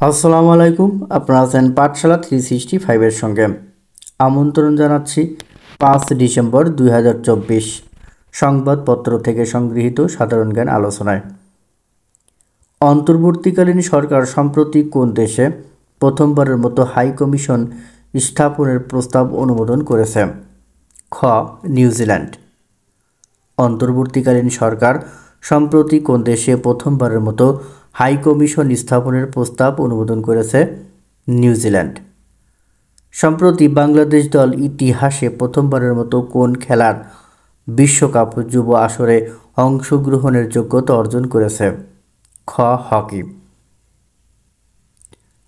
আসসালামু আলাইকুম। আপনারা আছেন পাঠশালা 365 সঙ্গে। আমন্ত্রণ জানাচ্ছি 5 ডিসেম্বর 2024 সংবাদপত্র থেকে সংগৃহীত সাধারণ জ্ঞান আলোচনায়। অন্তর্বর্তীকালীন সরকার সম্প্রতি কোন দেশে প্রথমবারের মতো হাই কমিশন স্থাপনের প্রস্তাব অনুমোদন করেছে? খ. নিউজিল্যান্ড। অন্তর্বর্তীকালীন সরকার সম্প্রতি কোন দেশে প্রথমবারের মতো হাই কমিশন স্থাপনের প্রস্তাব অনুমোদন করেছে? নিউজিল্যান্ড। সম্প্রতি বাংলাদেশ দল ইতিহাসে প্রথমবারের মতো কোন খেলার বিশ্বকাপ যুব আসরে অংশগ্রহণের যোগ্যতা অর্জন করেছে? খ. হকি।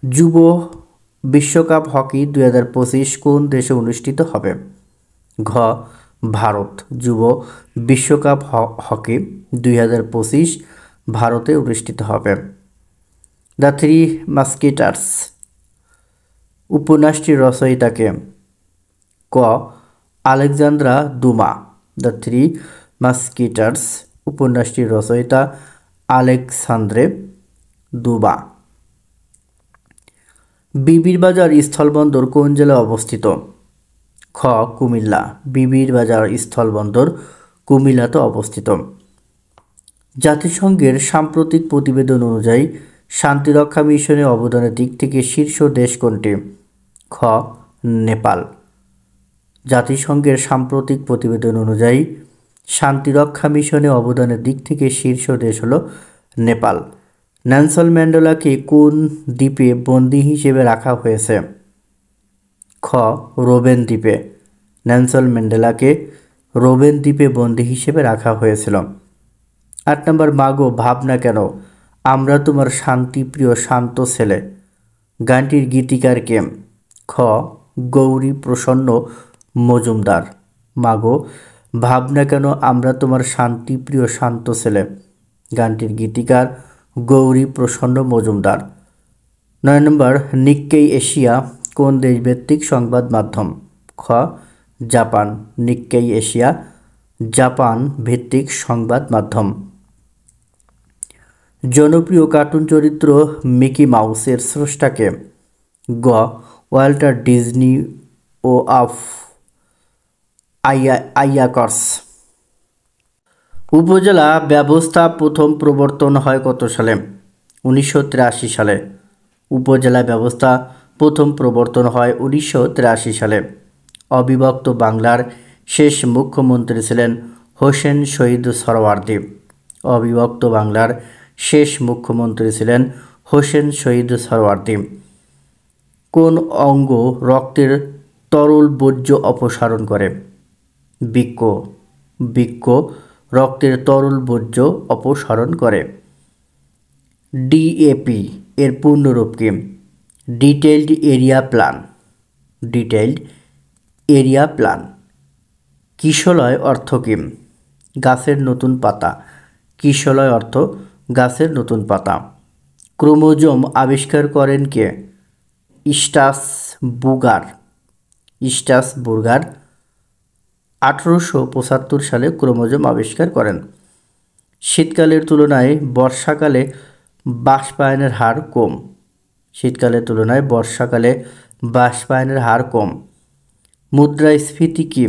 যুব বিশ্বকাপ হকি 2025 কোন দেশে অনুষ্ঠিত হবে? ঘ. ভারত। যুব বিশ্বকাপ হকি 2025 ভারতে অনুষ্ঠিত হবে। দ্য থ্রি মাস্কেটার্স উপন্যাসটির রচয়িতাকে? ক. Alexandra Dumas. The three musketeers উপন্যাসটির রচয়িতা আলেকসান্দ্রে দুমা। বিবির বাজার স্থলবন্দর কোন জেলায় অবস্থিত? খ. কুমিল্লা। বিবির বাজার স্থলবন্দর কুমিল্লাতে অবস্থিত। জাতিসংঘের সাম্প্রতিক প্রতিবেদন অনুযায়ী শান্তিরক্ষা মিশনে অবদানের দিক থেকে শীর্ষ দেশ কোনটি? খ. নেপাল। জাতিসংঘের সাম্প্রতিক প্রতিবেদন অনুযায়ী শান্তিরক্ষা মিশনে অবদানের দিক থেকে শীর্ষ দেশ হল নেপাল। নেলসন ম্যান্ডেলাকে কোন দ্বীপে বন্দী হিসেবে রাখা হয়েছে? খ. রোবেন দ্বীপে। নেলসন ম্যান্ডেলাকে রোবেন দ্বীপে বন্দী হিসেবে রাখা হয়েছিল। 8 নম্বর, মাগো ভাবনা কেন আমরা তোমার শান্তিপ্রিয় শান্ত ছেলে গানটির গীতিকার কে? খ. গৌরী প্রসন্ন মজুমদার। মাগো ভাবনা কেন আমরা তোমার শান্তিপ্রিয় শান্ত ছেলে গানটির গীতিকার গৌরী প্রসন্ন মজুমদার। 9 নম্বর, নিক্কেই এশিয়া কোন দেশভিত্তিক সংবাদ মাধ্যম? খ. জাপান। নিক্কেই এশিয়া জাপান ভিত্তিক সংবাদ মাধ্যম। জনপ্রিয় কার্টুন চরিত্র মিকি মাউসের স্রষ্টাকে? গ. ওয়াল্টার ডিজনি ও আফ আইয়াকর্স। উপজেলা ব্যবস্থা প্রথম প্রবর্তন হয় কত সালে? 1983 সালে। উপজেলা ব্যবস্থা প্রথম প্রবর্তন হয় 1983 সালে। অবিভক্ত বাংলার শেষ মুখ্যমন্ত্রী ছিলেন হোসেন শহীদ সোহরাওয়ার্দী। অবিভক্ত বাংলার শেষ মুখ্যমন্ত্রী ছিলেন হোসেন শহীদ সোহরাওয়ার্দী। কোন অঙ্গ রক্তের তরল বর্জ্য অপসারণ করে? বৃক্ক। বৃক্ক রক্তের তরল বর্জ্য অপসারণ করে। ডিএপি এর পূর্ণরূপ কি? Detailed area plan. Detailed area plan. কিশলয় অর্থ কি? গাছের নতুন পাতা। কিশলয় অর্থ গাছের নতুন পাতা। ক্রোমোজোম আবিষ্কার করেন কে? স্ট্রাসবুর্গার। স্ট্রাসবুর্গার 1875 সালে ক্রোমোজোম আবিষ্কার করেন। শীতকালের তুলনায় বর্ষাকালে বাষ্পায়নের হার কম। শীতকালের তুলনায় বর্ষাকালে বাষ্পায়নের হার কম। মুদ্রাস্ফীতি কি?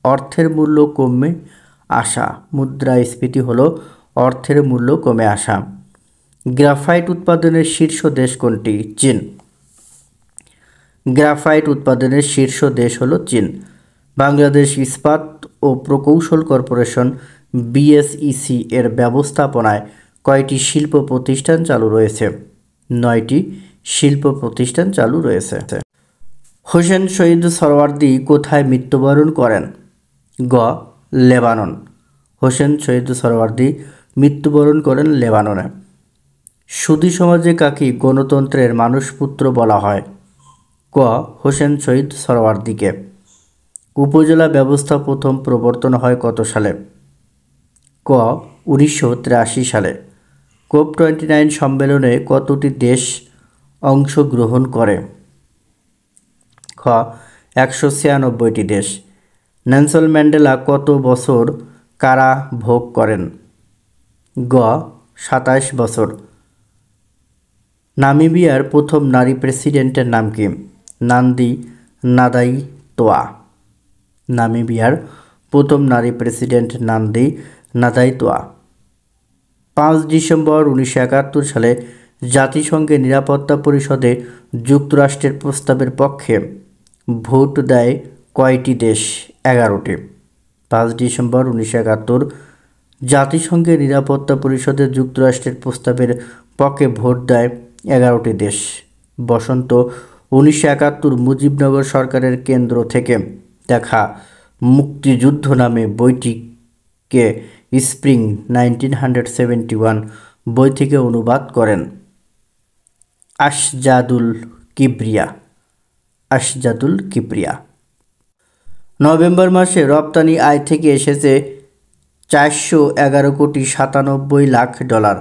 অর্থের মূল্য কমে আসা। মুদ্রাস্ফীতি হলো অর্থের মূল্য কমে আসা। গ্রাফাইট উৎপাদনের শীর্ষ দেশ কোনটি? চীন। গ্রাফাইট উৎপাদনের শীর্ষ দেশ হলো চীন। বাংলাদেশ ইস্পাত ও প্রকৌশল কর্পোরেশন বিএসইসি এর ব্যবস্থাপনায় কয়টি শিল্প প্রতিষ্ঠান চালু রয়েছে? 9টি শিল্প প্রতিষ্ঠান চালু রয়েছে। হোসেন শহীদ সোহরাওয়ার্দী কোথায় মৃত্যুবরণ করেন? গ. লেবানন। হোসেন শহীদ সোহরাওয়ার্দী মৃত্যুবরণ করেন লেবাননে। সুধী সমাজে কাকে গণতন্ত্রের মানসপুত্র বলা হয়? ক. হোসেন শহীদ সোহরাওয়ার্দীকে। উপজেলা ব্যবস্থা প্রথম প্রবর্তন হয় কত সালে? ক. 1983 সালে। COP29 সম্মেলনে কতটি দেশ অংশগ্রহণ করে? খ. 196টি দেশ। নেলসন ম্যান্ডেলা কত বছর কারা ভোগ করেন? গ. 27 বছর। নামিবিয়ার প্রথম নারী প্রেসিডেন্টের নাম কি? নান্দি নাদাইতোয়া। নামিবিয়ার প্রথম নারী প্রেসিডেন্ট নান্দি নাদাইতোয়া। 5 ডিসেম্বর 1971 সালে জাতিসংঘের নিরাপত্তা পরিষদে যুক্তরাষ্ট্রের প্রস্তাবের পক্ষে ভোট দেয় কয়টি দেশ? 11টি। 5 ডিসেম্বর 1971 জাতিসংঘের নিরাপত্তা পরিষদে যুক্তরাষ্ট্রের প্রস্তাবের পক্ষে ভোট দেয় 11টি দেশ। বসন্ত 1971 মুজিবনগর সরকারের কেন্দ্র থেকে দেখা মুক্তিযুদ্ধ নামে বইটিকে স্প্রিং 1971 বই থেকে অনুবাদ করেন আশজাদুল কিবরিয়া। আশজাদুল কিবরিয়া। নভেম্বর মাসে রপ্তানি আয় থেকে এসেছে 411 কোটি 97 লাখ ডলার।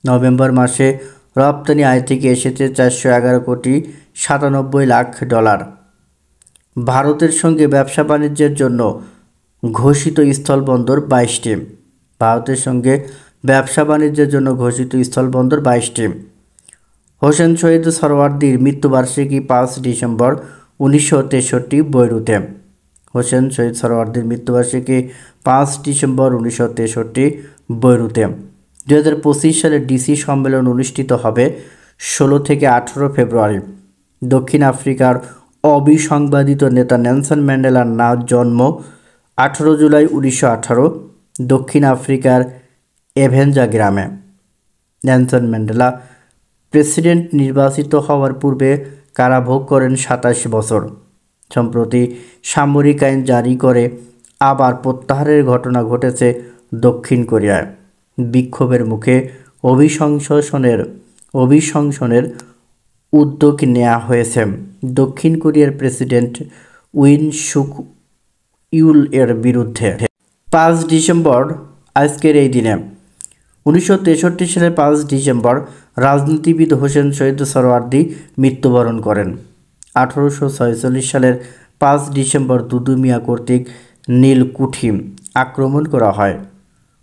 নভেম্বর মাসে রপ্তানি আয় থেকে এসেছে 411 কোটি 97 লাখ ডলার। ভারতের সঙ্গে ব্যবসা বাণিজ্যের জন্য ঘোষিত স্থলবন্দর 22টি। ভারতের সঙ্গে ব্যবসা বাণিজ্যের জন্য ঘোষিত স্থলবন্দর 22টি। হোসেন শহীদ সোহরাওয়ার্দীর মৃত্যুবার্ষিকী 5 ডিসেম্বর 1963 বৈরুতে। হোসেন শহীদ সোহরাওয়ার্দীর মৃত্যুবার্ষিকী 5 ডিসেম্বর 1963 বৈরুতে। 2025 সালে ডিসি সম্মেলন অনুষ্ঠিত হবে 16 থেকে 18 ফেব্রুয়ারি। দক্ষিণ আফ্রিকার অবিসংবাদিত নেতা নেলসন ম্যান্ডেলার জন্ম 18 জুলাই 1918 দক্ষিণ আফ্রিকার এভেঞ্জা গ্রামে। নেলসন ম্যান্ডেলা প্রেসিডেন্ট নির্বাচিত হওয়ার পূর্বে কারাভোগ করেন 27 বছর। সম্প্রতি সামরিক আইন জারি করে আবার প্রত্যাহারের ঘটনা ঘটেছে দক্ষিণ কোরিয়ায়। বিক্ষোভের মুখে অভিশংসনের উদ্যোগ নেওয়া হয়েছে দক্ষিণ কোরিয়ার প্রেসিডেন্ট উইন সুক ইউল এর বিরুদ্ধে। 5 ডিসেম্বর আজকের এই দিনে 1963 সালের 5 ডিসেম্বর রাজনীতিবিদ হোসেন শহীদ সোহরাওয়ার্দী মৃত্যুবরণ করেন। 1846 সালের 5 ডিসেম্বর দুদু মিয়া কর্তৃক নীলকুঠি আক্রমণ করা হয়।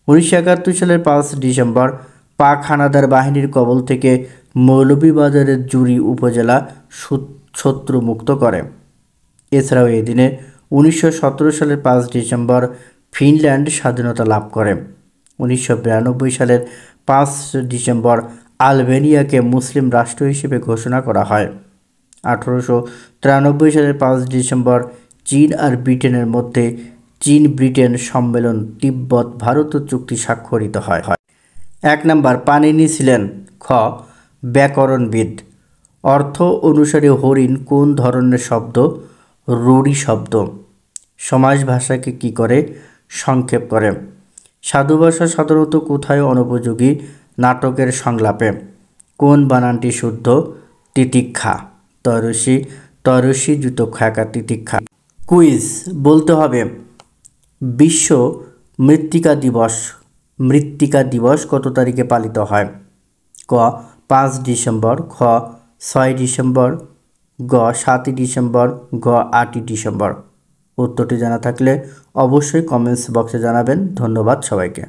1971 সালের 5 ডিসেম্বর পাক হানাদার বাহিনীর কবল থেকে মৌলভীবাজারের জুরি উপজেলা শত্রুমুক্ত করে। এছাড়াও এই দিনে 1917 সালের 5 ডিসেম্বর ফিনল্যান্ড স্বাধীনতা লাভ করে। 1992 সালের 5 ডিসেম্বর আলবেনিয়াকে মুসলিম রাষ্ট্র হিসেবে ঘোষণা করা হয়। 1893 সালের 5 ডিসেম্বর চীন আর ব্রিটেনের মধ্যে চীন ব্রিটেন সম্মেলন তিব্বত ভারত চুক্তি স্বাক্ষরিত হয়। 1 নম্বর পাণিনি ছিলেন খ ব্যাকরণবিদ। অর্থ অনুসারে হরিণ কোন ধরনের শব্দ? রুড়ি শব্দ। সমাজ ভাষাকে কি করে? সংক্ষেপ করে। সাধু ভাষা সাধারণত কোথায় অনুপযোগী? নাটকের সংলাপে। কোন বানানটি শুদ্ধ? তিতিক্ষা। তরসি জুতো খাকা তিতিক্ষা। কুইজ বলতে হবে বিশ্ব মৃত্তিকা দিবস কত তারিখে পালিত হয়? ক 5 ডিসেম্বর, খ 6 ডিসেম্বর, গ 7 ডিসেম্বর, গ 8 ডিসেম্বর। উত্তরটি জানা থাকলে অবশ্যই কমেন্টস বক্সে জানাবেন। ধন্যবাদ সবাইকে।